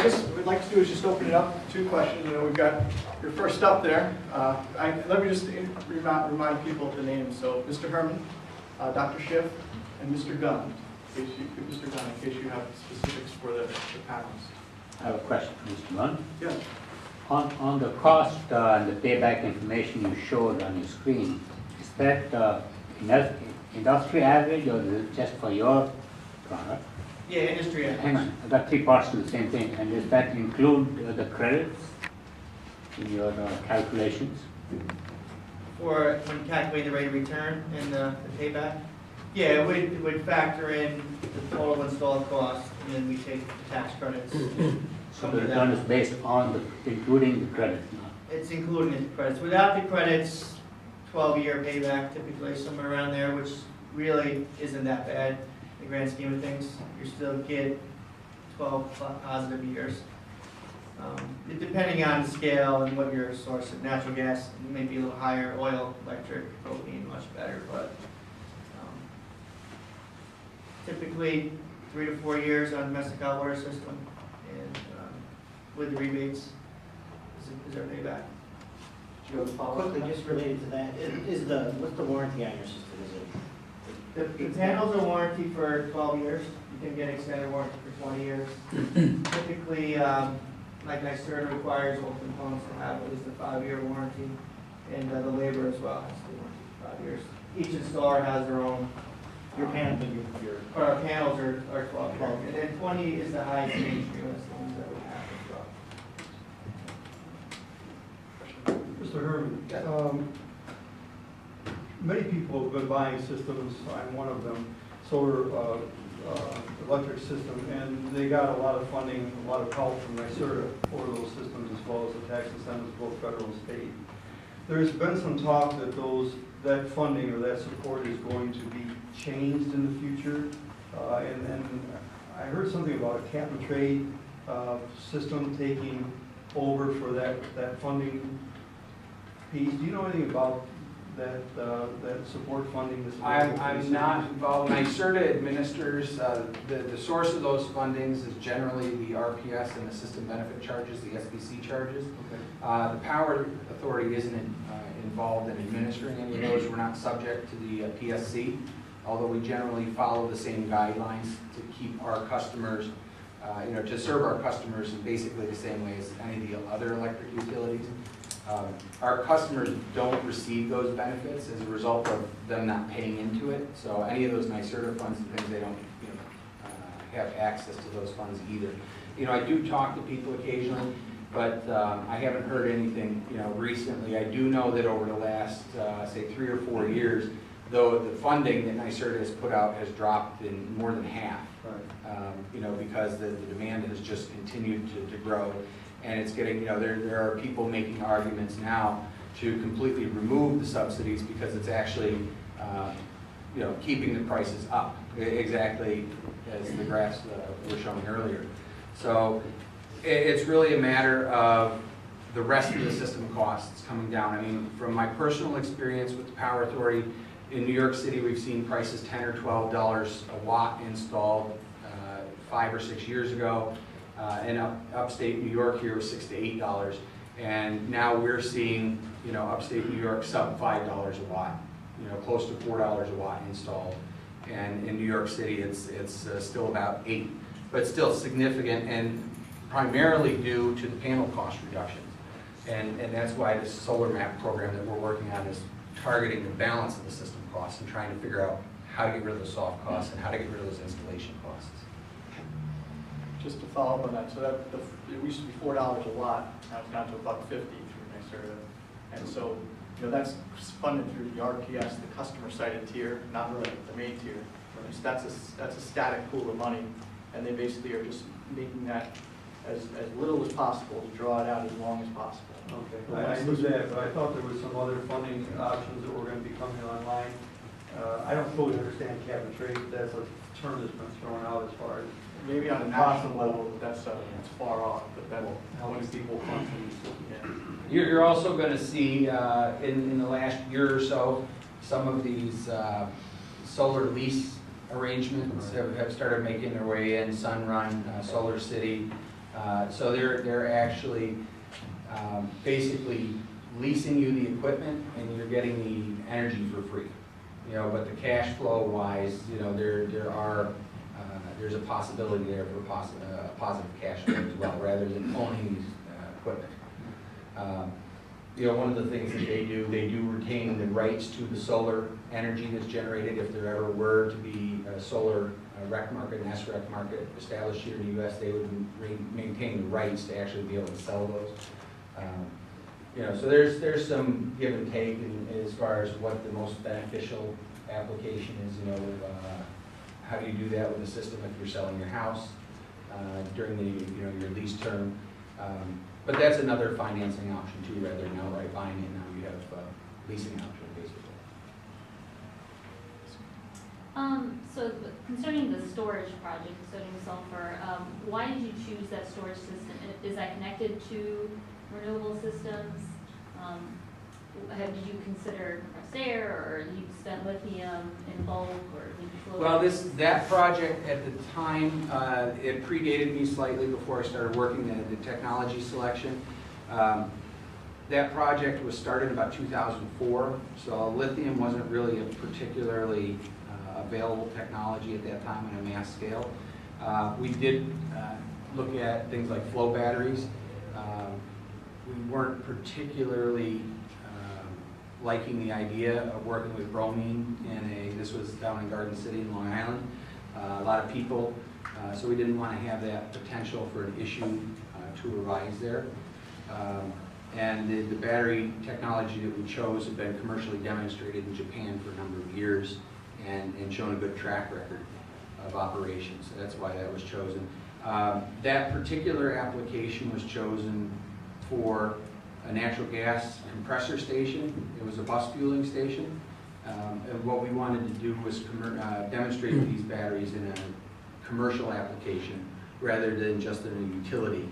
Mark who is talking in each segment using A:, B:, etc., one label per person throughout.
A: guess what we'd like to do is just open it up, 2 questions. We've got your first up there. Let me just remind people of the names. So Mr. Herman, Dr. Schiff, and Mr. Gunn. Mr. Gunn, in case you have specifics for the panels.
B: I have a question for Mr. Gunn.
A: Yes.
B: On the cost and the payback information you showed on your screen, is that industry average or is it just for your product?
C: Yeah, industry average.
B: Hang on, I got 3 parts to the same thing. And does that include the credits in your calculations?
C: For when calculating the rate of return and the payback? Yeah, it would factor in the total installed cost, and then we take the tax credits.
B: So the return is based on including the credit.
C: It's including the credits. Without the credits, 12-year payback, typically somewhere around there, which really isn't that bad in the grand scheme of things. You still get 12 positive years. Depending on the scale and what your source of natural gas, it may be a little higher, oil, electric, propane, much better, but typically 3 to 4 years on domestic hot water system, and with the rebates is our payback.
A: Do you have a follow-up?
D: Quickly, just related to that, what's the warranty on your system? Is it?
C: The panels are warranty for 12 years. You can get extended warranty for 20 years. Typically, like NYSERDA requires all components to have at least a 5-year warranty, and the labor as well has to be warranty for 5 years. Each installer has their own.
D: Your panel,
C: Our panels are 12 years, and then 20 is the highest mainstream of the ones that we have as well.
E: Mr. Herman, many people have been buying systems, I'm one of them, solar electric system, and they got a lot of funding, a lot of help from NYSERDA for those systems, as well as the tax incentives, both federal and state. There's been some talk that that funding or that support is going to be changed in the future, and I heard something about a cap and trade system taking over for that funding piece. Do you know anything about that support funding?
F: I'm not involved. NYSERDA administers, the source of those fundings is generally the RPS and the system benefit charges, the SBC charges.
E: Okay.
F: The Power Authority isn't involved in administering any of those. We're not subject to the PSC, although we generally follow the same guidelines to keep our customers, to serve our customers in basically the same way as any of the other electric utilities. Our customers don't receive those benefits as a result of them not paying into it. So any of those NYSERDA funds and things, they don't have access to those funds either. I do talk to people occasionally, but I haven't heard anything recently. I do know that over the last, say, 3 or 4 years, though the funding that NYSERDA has put out has dropped in more than half,
E: Right.
F: because the demand has just continued to grow. And it's getting, there are people making arguments now to completely remove the subsidies because it's actually, keeping the prices up, exactly as the graphs were showing earlier. So it's really a matter of the rest of the system costs coming down. I mean, from my personal experience with the Power Authority, in New York City, we've seen prices $10 or $12 a watt installed 5 or 6 years ago. In upstate New York here was $6 to $8, and now we're seeing upstate New York sub $5 a watt, close to $4 a watt installed, and in New York City it's still about $8, but still significant, and primarily due to the panel cost reductions, and that's why this solar map program that we're working on is targeting the balance of the system costs and trying to figure out how to get rid of the soft costs and how to get rid of those installation costs.
A: Just to follow up on that, so it used to be $4 a watt, now it's down to $1.50 through NYSERDA. And so, that's funded through the RPS, the customer-sided tier, not really the main tier. So that's a static pool of money, and they basically are just making that as little as possible to draw it out as long as possible.
E: Okay, I knew that, but I thought there was some other funding options that were going to be coming online. I don't fully understand cap and trade, but that's a term that's been thrown out as far as
A: Maybe on a national level, that's far off, but then how many people function?
F: You're also going to see in the last year or so, some of these solar lease arrangements have started making their way in. Sunrun, Solar City, So they're actually basically leasing you the equipment and you're getting the energy for free. You know, but the cash flow wise, you know, there's a possibility there for positive cash flow as well, rather than owning these equipment. You know, one of the things that they do retain the rights to the solar energy that's generated. If there ever were to be a solar rec market, an SREC market established here in the U.S., they would maintain the rights to actually be able to sell those. You know, so there's some give and take as far as what the most beneficial application is. You know, how do you do that with a system if you're selling your house during the your lease term? But that's another financing option too, rather than outright buying it. Now you have leasing option basically.
G: So concerning the storage project, sodium sulfur, why did you choose that storage system? Is that connected to renewable systems? Did you consider compressed air, or you spent lithium in bulk, or liquid?
F: Well, that project at the time, it predated me slightly before I started working the technology selection. That project was started about 2004, so lithium wasn't really a particularly available technology at that time on a mass scale. We did look at things like flow batteries. We weren't particularly liking the idea of working with bromine this was down in Garden City in Long Island. A lot of people, so we didn't want to have that potential for an issue to arise there. And the battery technology that we chose had been commercially demonstrated in Japan for a number of years and shown a good track record of operations. So that's why that was chosen. That particular application was chosen for a natural gas compressor station. It was a bus fueling station. And what we wanted to do was demonstrate these batteries in a commercial application rather than just in a utility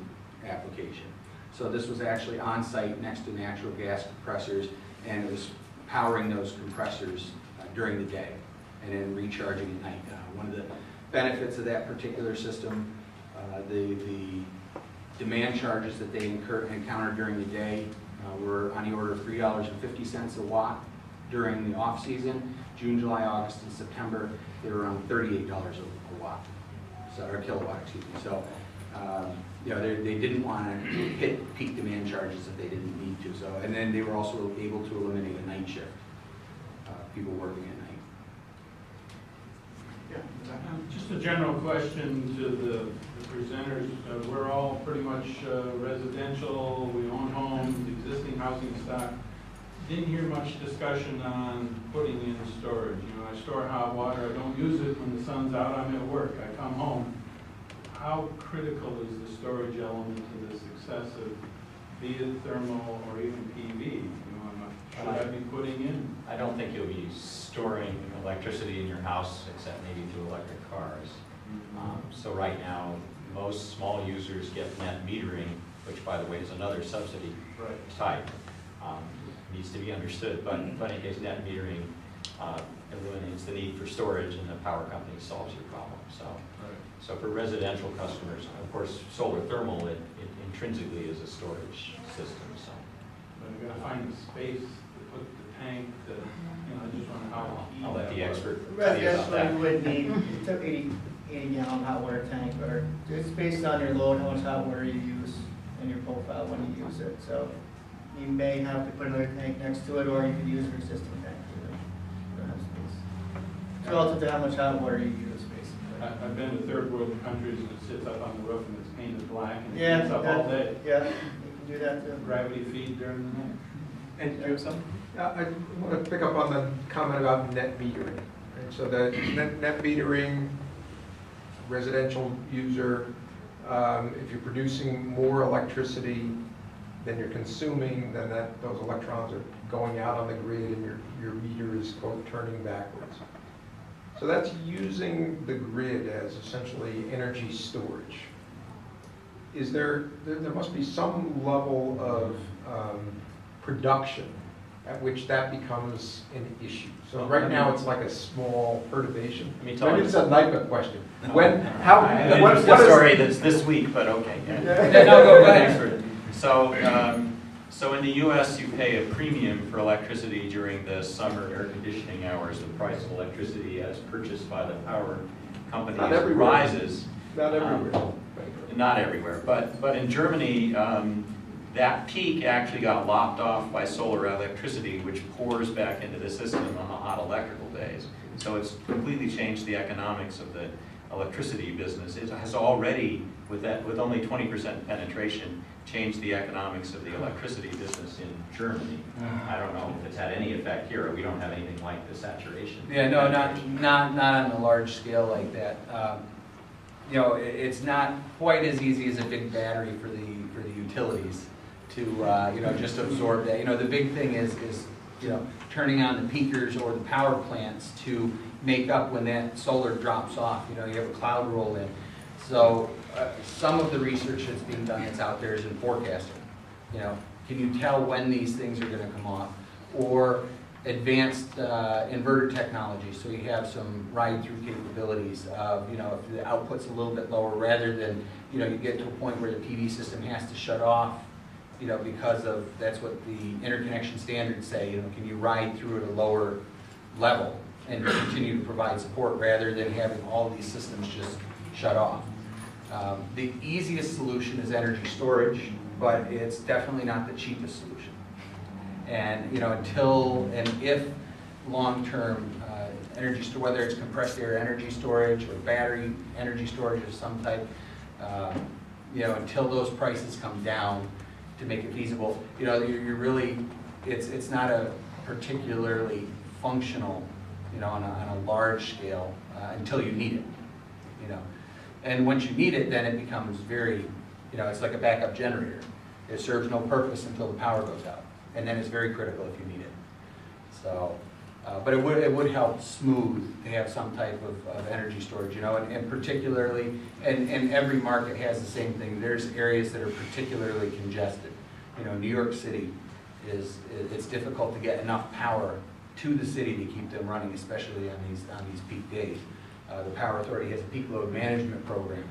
F: application. So this was actually on site next to natural gas compressors, and it was powering those compressors during the day and then recharging at night. One of the benefits of that particular system, the demand charges that they encountered during the day were on the order of $3.50 a watt during the off season. June, July, August, and September, they were around $38 a watt, or kilowatt, excuse me. So, you know, they didn't want to hit peak demand charges if they didn't need to. So, and then they were also able to eliminate a night shift, people working at night.
H: Just a general question to the presenters. We're all pretty much residential, we own homes, existing housing stock. Didn't hear much discussion on putting in storage. You know, I store hot water, I don't use it when the sun's out, I'm at work, I come home. How critical is the storage element to the success of, be it thermal or even PV? Should I be putting in?
I: I don't think you'll be storing electricity in your house except maybe through electric cars. So right now, most small users get net metering, which by the way is another subsidy type. Needs to be understood, but in any case, net metering eliminates the need for storage and the power company solves your problem. So for residential customers, of course, solar thermal, it intrinsically is a storage system. So.
H: But you gotta find the space to put the tank, you know, I just wonder how.
I: I'll let the expert tell you about
C: Residentially,
I: that.
C: you would need 80 gallon hot water tank, or it's based on your load, how much hot water you use and your profile when you use it. So you may have to put another tank next to it, or you could use your existing tank. You don't have space. It's relative to how much hot water you use, basically.
H: I've been to third world countries and it sits up on the roof and it's painted black and it
C: Yeah,
H: sits up all day.
C: Yeah, you can do that too.
H: Gravity feed during the night.
A: And you have some?
J: I want to pick up on the comment about net metering. And so the net metering, residential user, if you're producing more electricity than you're consuming, then those electrons are going out on the grid and your meter is turning backwards. So that's using the grid as essentially energy storage. There must be some level of production at which that becomes an issue. So right now, it's like a small perturbation.
I: Let me tell
J: Maybe
I: you.
J: it's a NIPA question. When, how, what
I: It's
J: is?
I: a story that's this week, but okay.
C: Yeah, no, go ahead.
I: So in the US, you pay a premium for electricity during the summer air conditioning hours. The price of electricity as purchased by the power companies
J: Not everywhere.
I: rises.
J: Not everywhere.
I: Not everywhere, but in Germany, that peak actually got lopped off by solar electricity, which pours back into the system on the hot electrical days. So it's completely changed the economics of the electricity business. It has already, with only 20% penetration, changed the economics of the electricity business in Germany. I don't know if it's had any effect here. We don't have anything like the saturation.
F: Yeah, no, not on a large scale like that. You know, it's not quite as easy as a big battery for the utilities to you know, just absorb that. You know, the big thing is you know, turning on the peakers or the power plants to make up when that solar drops off. You know, you have a cloud roll in. So some of the research that's being done that's out there is in forecasting. You know, can you tell when these things are going to come off? Or advanced inverter technology, so you have some ride-through capabilities of, you know, if the output's a little bit lower, rather than, you know, you get to a point where the PV system has to shut off, you know, because of, that's what the interconnection standards say, you know, can you ride through at a lower level and continue to provide support rather than having all of these systems just shut off. The easiest solution is energy storage, but it's definitely not the cheapest solution. And, you know, until and if long-term energy storage, whether it's compressed air energy storage or battery energy storage of some type, you know, until those prices come down to make it feasible, you know, you're really, it's not a particularly functional, you know, on a large scale until you need it, you know. And once you need it, then it becomes very, you know, it's like a backup generator. It serves no purpose until the power goes out. And then it's very critical if you need it. So, but it would help smooth to have some type of energy storage, you know, and particularly, and every market has the same thing. There's areas that are particularly congested. You know, New York City it's difficult to get enough power to the city to keep them running, especially on these peak days. The Power Authority has a peak load management program.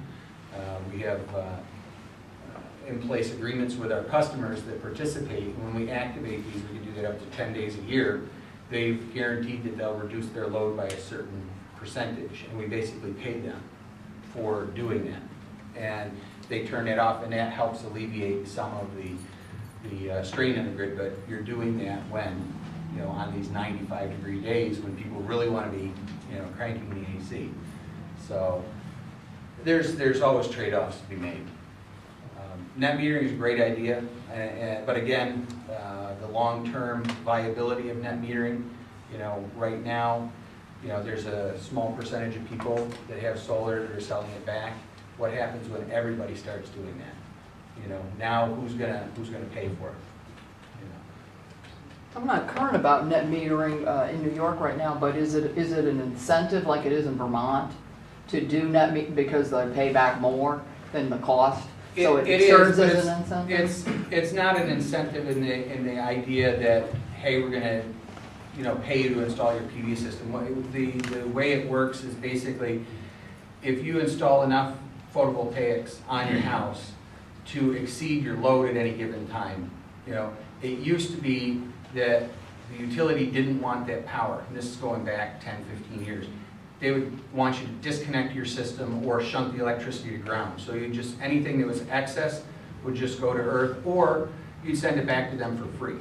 F: We have in place agreements with our customers that participate. When we activate these, we can do that up to 10 days a year. They've guaranteed that they'll reduce their load by a certain percentage, and we basically pay them for doing that. And they turn that off, and that helps alleviate some of the strain on the grid, but you're doing that when, you know, on these 95-degree days when people really want to be, you know, cranking the AC. So there's always trade-offs to be made. Net metering is a great idea, but again, the long-term viability of net metering, you know, right now, you know, there's a small percentage of people that have solar that are selling it back. What happens when everybody starts doing that? You know, now who's gonna pay for it? You know.
K: I'm not current about net metering in New York right now, but is it an incentive like it is in Vermont to do net metering because they pay back more than the cost? So it serves as an incentive?
F: It's not an incentive in the idea that, hey, we're going to, you know, pay you to install your PV system. The way it works is basically, if you install enough photovoltaics on your house to exceed your load at any given time, you know, it used to be that the utility didn't want that power, and this is going back 10, 15 years. They would want you to disconnect your system or shunt the electricity to ground. So you just, anything that was excess would just go to earth, or you'd send it back to them for free,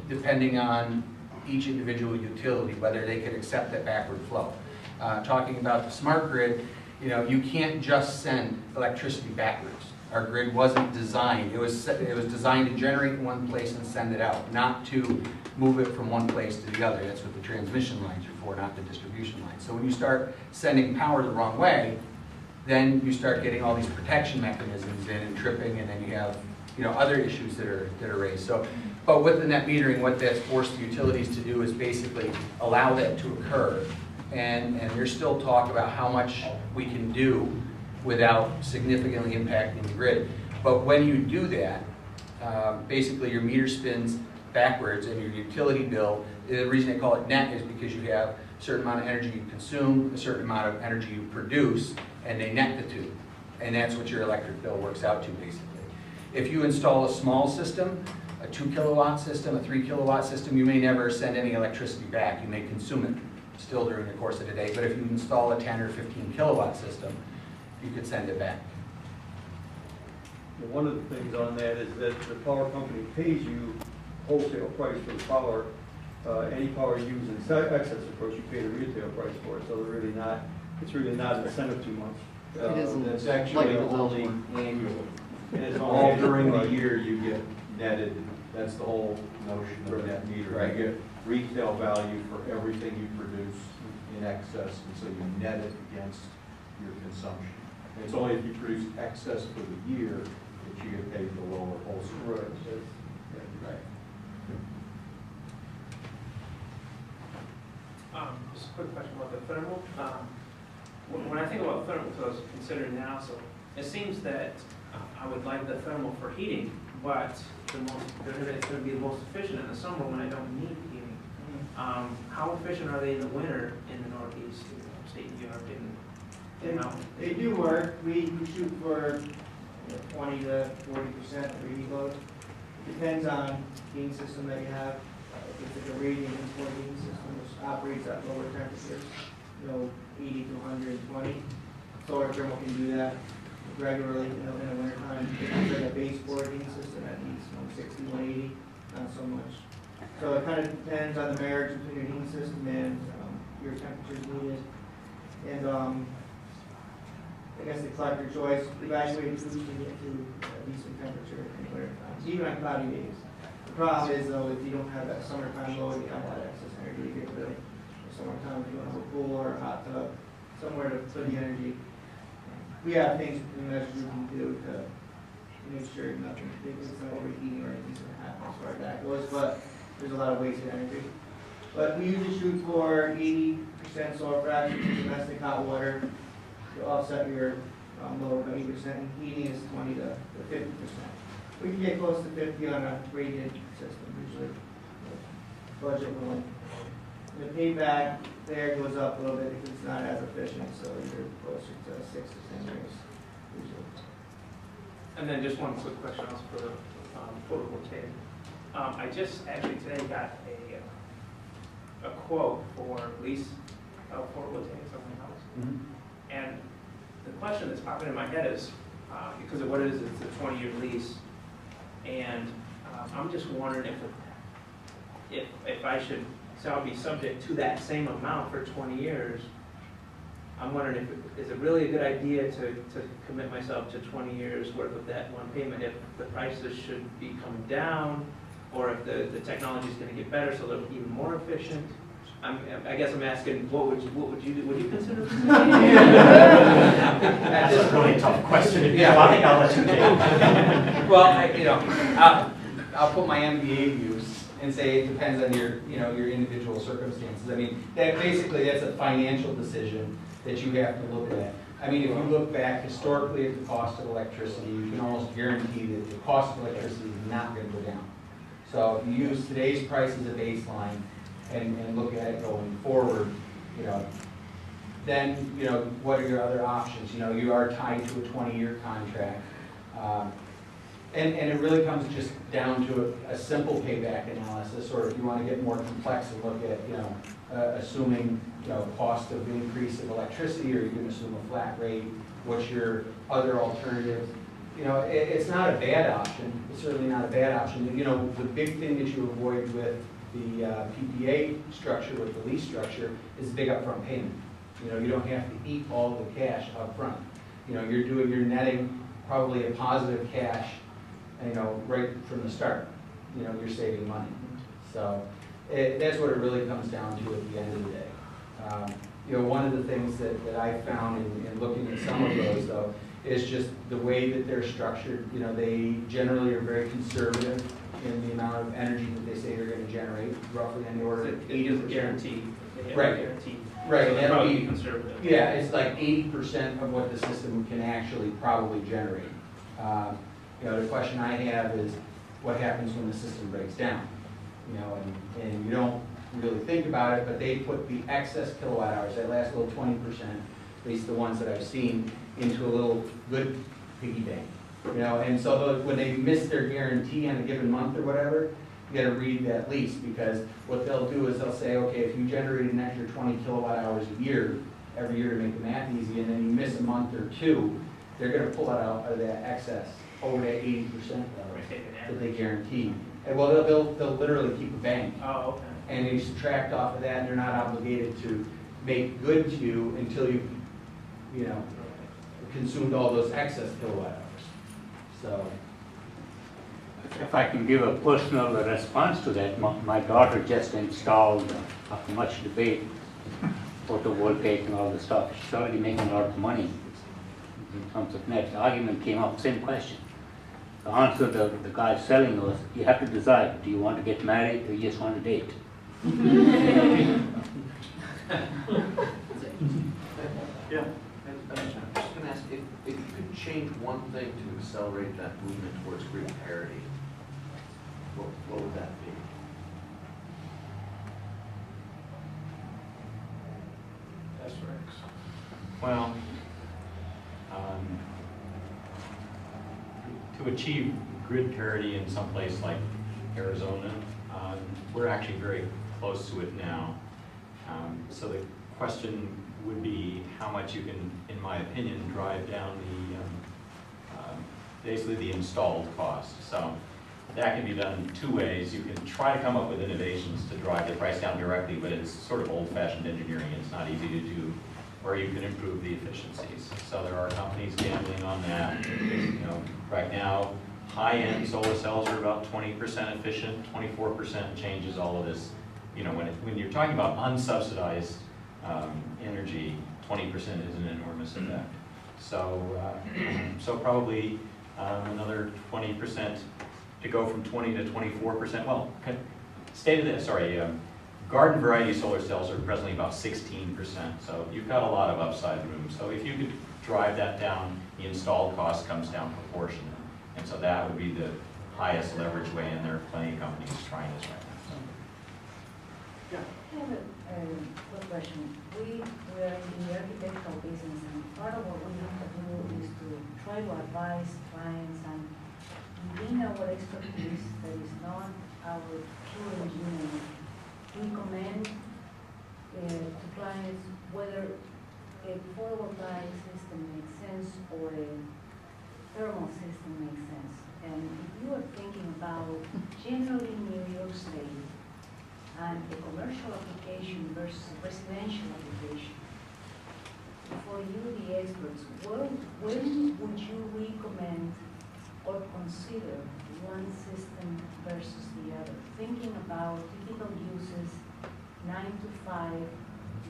F: depending on each individual utility, whether they could accept that backward flow. Talking about the smart grid, you know, you can't just send electricity backwards. Our grid wasn't designed. It was designed to generate in one place and send it out, not to move it from one place to the other. That's what the transmission lines are for, not the distribution lines. So when you start sending power the wrong way, then you start getting all these protection mechanisms in and tripping, and then you have, you know, other issues that are raised. So, but with the net metering, what that's forced the utilities to do is basically allow that to occur. And there's still talk about how much we can do without significantly impacting the grid. But when you do that, basically your meter spins backwards, and your utility bill, the reason they call it net is because you have a certain amount of energy you consume, a certain amount of energy you produce, and they net the two. And that's what your electric bill works out to, basically. If you install a small system, a 2 kilowatt system, a 3 kilowatt system, you may never send any electricity back. You may consume it still during the course of the day, but if you install a 10 or 15 kilowatt system, you could send it back.
E: One of the things on that is that the power company pays you wholesale price for the power. Any power you use in excess, of course, you pay the retail price for it, so they're really not, it's really not an incentive too much.
K: It isn't
L: It's
K: like
L: actually
K: the
L: only
K: bills
L: annual.
E: And it's
L: All during the
E: right.
L: year you get netted, that's the whole notion of net metering. You get retail value for everything you produce in excess, and so you net it against your consumption. And it's only if you produce excess for the year that you get paid the lower wholesale.
E: Right.
L: Right.
M: Just a quick question about the thermal. When I think about thermal, because I was considering now, so it seems that I would like the thermal for heating, but it's going to be the most efficient in the summer when I don't need heating. How efficient are they in the winter in the Northeast, state of New York,
C: They do work. We shoot for 20 to 40% reheat load. Depends on heating system that you have. If it's like a radiant import heating system, which operates at lower temperatures, 80 to 120. Solar thermal can do that regularly, in the wintertime. If it's like a baseboard heating system that needs 160, 180, not so much. So it kind of depends on the marriage between your heating system and your temperatures needed. And I guess the collector choice, evacuated foods can get to a decent temperature in winter time, even on cloudy days. The problem is though, if you don't have that summertime load, you don't have that excess energy to get rid of. Summertime, if you want to have a pool or a hot tub, somewhere to put the energy. We have things in the measures we can do to make sure nothing, it's not overheating or anything's going to happen as far as that goes, but there's a lot of wasted energy. But we usually shoot for 80% solar fraction for domestic hot water to offset your lower 80%, and heating is 20 to 50%. We can get close to 50 on a radiant system, usually, budget willing. The payback there goes up a little bit because it's not as efficient, so you're closer to 6 to 10 years usually.
M: And then just one quick question also for the photovoltaic. I just actually today got a quote for lease of photovoltaics on my house. And the question that's popping in my head is, because of what it is, it's a 20-year lease, and I'm just wondering if I should, so I'll be subject to that same amount for 20 years. I'm wondering is it really a good idea to commit myself to 20 years worth of that one payment if the prices should be coming down, or if the technology is going to get better so they're even more efficient? I guess I'm asking, what would you do? Would you consider this?
I: That's a really tough question.
F: Yeah.
I: I think I'll let you take it.
F: Well, I'll put my MBA views and say it depends on your individual circumstances. I mean, that's a financial decision that you have to look at. I mean, if you look back historically at the cost of electricity, you can almost guarantee that the cost of electricity is not going to go down. So if you use today's price as a baseline and look at it going forward, then, what are your other options? You are tied to a 20-year contract. And it really comes just down to a simple payback analysis, or if you want to get more complex and look at, assuming, cost of increase of electricity, or you can assume a flat rate, what's your other alternative? It's not a bad option. It's certainly not a bad option. The big thing that you avoid with the PPA structure, with the lease structure, is big upfront payment. You don't have to eat all the cash up front. You're netting probably a positive cash, right from the start. You're saving money. So that's what it really comes down to at the end of the day. One of the things that I found in looking at some of those, though, is just the way that they're structured. They generally are very conservative in the amount of energy that they say they're going to generate, roughly in the order of 80%.
M: Guaranteed.
F: Right.
M: Guaranteed.
F: Right.
M: So
F: That'll
M: probably
F: be
M: conservative.
F: Yeah, it's like 80% of what the system can actually probably generate. The question I have is, what happens when the system breaks down? you know, and you don't really think about it, but they put the excess kilowatt hours, that last little 20%, at least the ones that I've seen, into a little good piggy bank. You know, and so when they miss their guarantee on a given month or whatever, you gotta read that lease, because what they'll do is they'll say, okay, if you generated an extra 20 kilowatt hours a year, every year to make the math easy, and then you miss a month or two, they're gonna pull it out of that excess over that 80% level that they guarantee. And well, they'll literally keep a bank.
M: Oh, okay.
F: And you subtract off of that, and they're not obligated to make good to you until you know, consumed all those excess kilowatt hours. So.
B: If I can give a personal response to that, my daughter just installed, after much debate, photovoltaic and all the stuff. She's already making a lot of money in terms of net. The argument came up, same question. The answer the guy selling was, you have to decide, do you want to get married or you just want to date?
A: Yeah.
L: I'm just going to ask, if you could change one thing to accelerate that movement towards grid parity, what would that be?
A: That's right.
I: Well, to achieve grid parity in some place like Arizona, we're actually very close to it now. So the question would be how much you can, in my opinion, drive down basically the installed cost. So that can be done two ways. You can try to come up with innovations to drive the price down directly, but it's sort of old-fashioned engineering. It's not easy to do, or you can improve the efficiencies. So there are companies gambling on that. You know, right now, high-end solar cells are about 20% efficient, 24% changes all of this. You know, when you're talking about unsubsidized energy, 20% is an enormous effect. So, so probably another 20% to go from 20 to 24%. Well, garden variety solar cells are presently about 16%. So you've got a lot of upside room. So if you could drive that down, the installed cost comes down proportionate. And so that would be the highest leverage way, and there are plenty of companies trying this right now. So.
N: I have a quick question. We are in the architectural business, and part of what we have to do is to try to advise clients, and being our expertise that is not our pure engineering, we recommend to clients whether a photovoltaic system makes sense or a thermal system makes sense. And if you are thinking about generally New York State and a commercial application versus a residential application, for you, the experts, when would you recommend or consider one system versus the other? Thinking about typical uses, 9 to 5,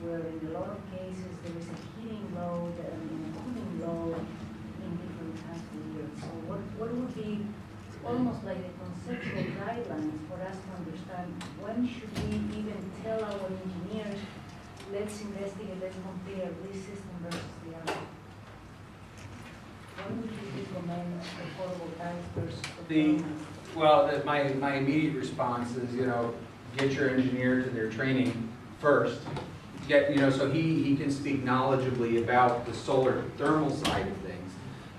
N: where in a lot of cases there is a heating load and a cooling load in different times of the year. So what would be almost like the conceptual guidelines for us to understand when should we even tell our engineers, let's investigate, let's compare this system versus the other? When would you recommend the photovoltaic versus the thermal?
F: Well, my immediate response is, you know, get your engineer to their training first. You know, so he can speak knowledgeably about the solar thermal side of things.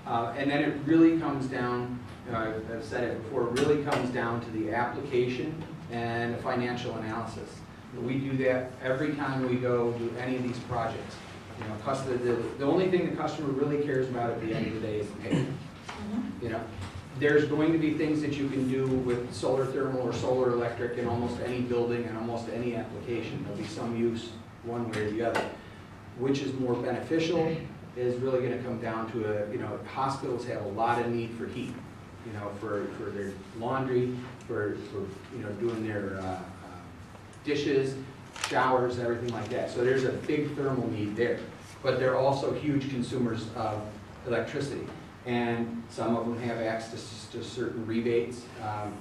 F: And then it really comes down, I've said it before, it really comes down to the application and the financial analysis. We do that every time we go do any of these projects. You know, the only thing the customer really cares about at the end of the day is the payment. You know, there's going to be things that you can do with solar thermal or solar electric in almost any building and almost any application. There'll be some use one way or the other. Which is more beneficial is really going to come down to you know, hospitals have a lot of need for heat, you know, for their laundry, for you know, doing their dishes, showers, everything like that. So there's a big thermal need there. But they're also huge consumers of electricity. And some of them have access to certain rebates.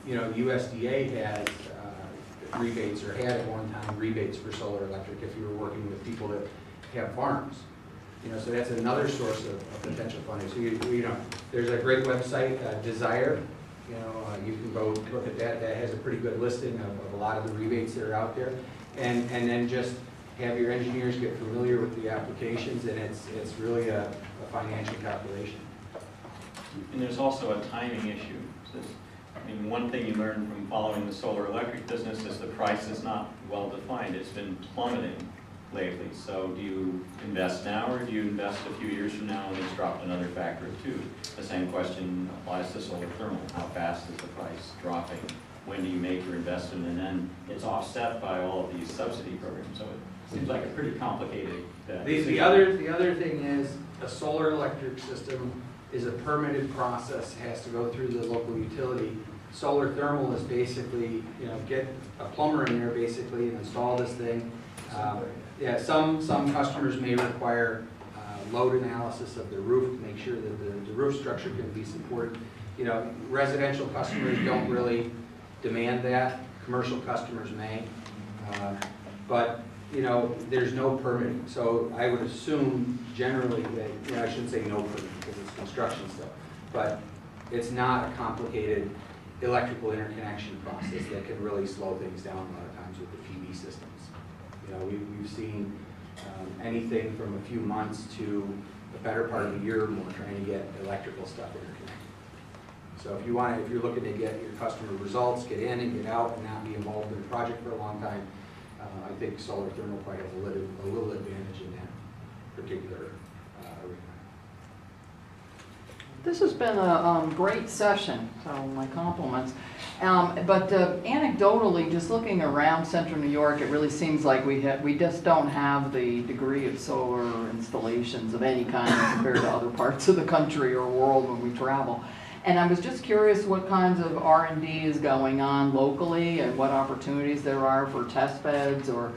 F: You know, USDA has rebates, or had at one time rebates for solar electric if you were working with people that have farms. You know, so that's another source of potential funding. So you know, there's a great website, Desire, You know, you can go look at that. That has a pretty good listing of a lot of the rebates that are out there. And then just have your engineers get familiar with the applications, and it's really a financial calculation.
I: And there's also a timing issue. I mean, one thing you learn from following the solar electric business is the price is not well defined. It's been plummeting lately. So do you invest now, or do you invest a few years from now and it's dropped another factor of 2? The same question applies to solar thermal. How fast is the price dropping? When do you make your investment? And then it's offset by all of these subsidy programs. So it seems like a pretty complicated
F: The other thing is a solar electric system is a permitted process, has to go through the local utility. Solar thermal is basically, you know, get a plumber in there basically and install this thing. Yeah, some customers may require load analysis of the roof to make sure that the roof structure can be supported. You know, residential customers don't really demand that. Commercial customers may. But, you know, there's no permitting. So I would assume generally that, you know, I shouldn't say no permitting because it's construction stuff, but it's not a complicated electrical interconnection process that can really slow things down a lot of times with the PV systems. You know, we've seen anything from a few months to the better part of a year or more trying to get electrical stuff interconnected. So if you're looking to get your customer results, get in and get out and not be involved in a project for a long time, I think solar thermal probably has a little advantage in that particular arena.
K: This has been a great session, so my compliments. But anecdotally, just looking around central New York, it really seems like we just don't have the degree of solar installations of any kind compared to other parts of the country or world when we travel. And I was just curious what kinds of R&D is going on locally and what opportunities there are for test beds or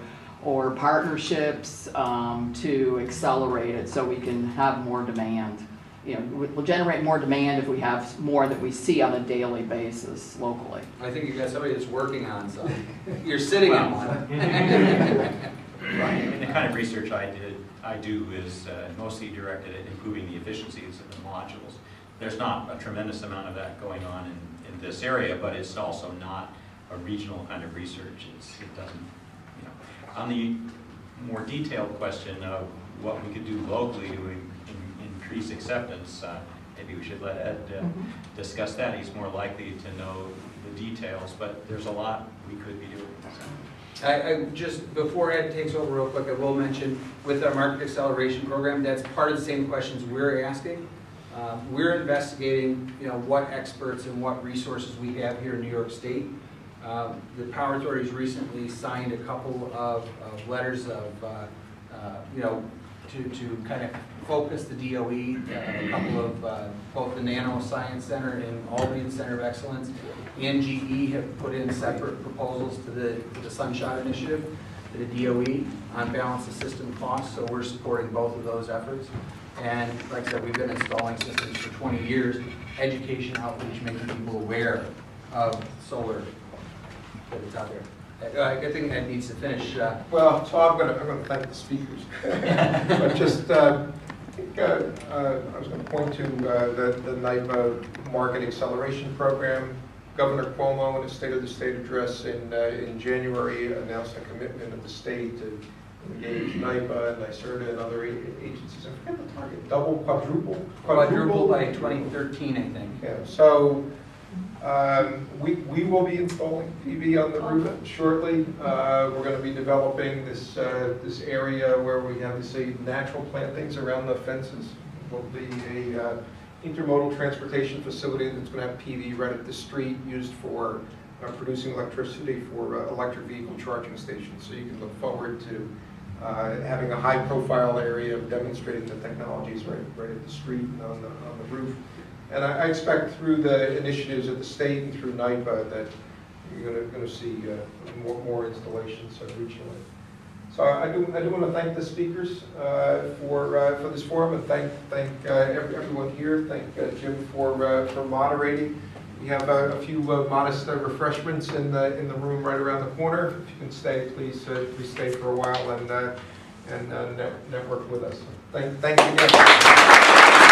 K: partnerships to accelerate it so we can have more demand. You know, we'll generate more demand if we have more that we see on a daily basis locally.
F: I think you got somebody that's working on something. You're sitting on one.
I: Right. And the kind of research I do is mostly directed at improving the efficiencies of the modules. There's not a tremendous amount of that going on in this area, but it's also not a regional kind of research. It doesn't, you know. On the more detailed question of what we could do locally to increase acceptance, maybe we should let Ed discuss that. He's more likely to know the details, but there's a lot we could be doing. So.
F: I just, before Ed takes over real quick, I will mention with our market acceleration program, that's part of the same questions we're asking. We're investigating, you know, what experts and what resources we have here in New York State. The Power Authority's recently signed a couple of letters of, you know, to kind of focus the DOE, a couple of, both the Nano Science Center and Albany Center of Excellence and GE have put in separate proposals to the Sunshot Initiative, to the DOE on balance of system costs, so we're supporting both of those efforts. And like I said, we've been installing systems for 20 years, education outreach, making people aware of solar that it's out there. I think Ed needs to finish.
J: Well, so I'm going to thank the speakers. But just, I was going to point to the NYPA Market Acceleration Program. Governor Cuomo, in his State of the State address in January, announced a commitment of the state to engage NYPA and NYSERDA and other agencies. I forget the target, double, quadruple
F: by 2013, I think.
J: Yeah. So we will be installing PV on the roof shortly. We're going to be developing this this area where we have these natural plantings around the fences. Will be a intermodal transportation facility that's going to have PV right at the street, used for producing electricity for electric vehicle charging stations. So you can look forward to having a high-profile area of demonstrating the technologies right at the street and on the roof. And I expect through the initiatives at the state and through NYPA that you're going to see more installations regionally. So I do want to thank the speakers for this forum, and thank everyone here. Thank Jim for moderating. We have a few modest refreshments in the room right around the corner. If you can stay, please stay for a while and network with us. Thank you again.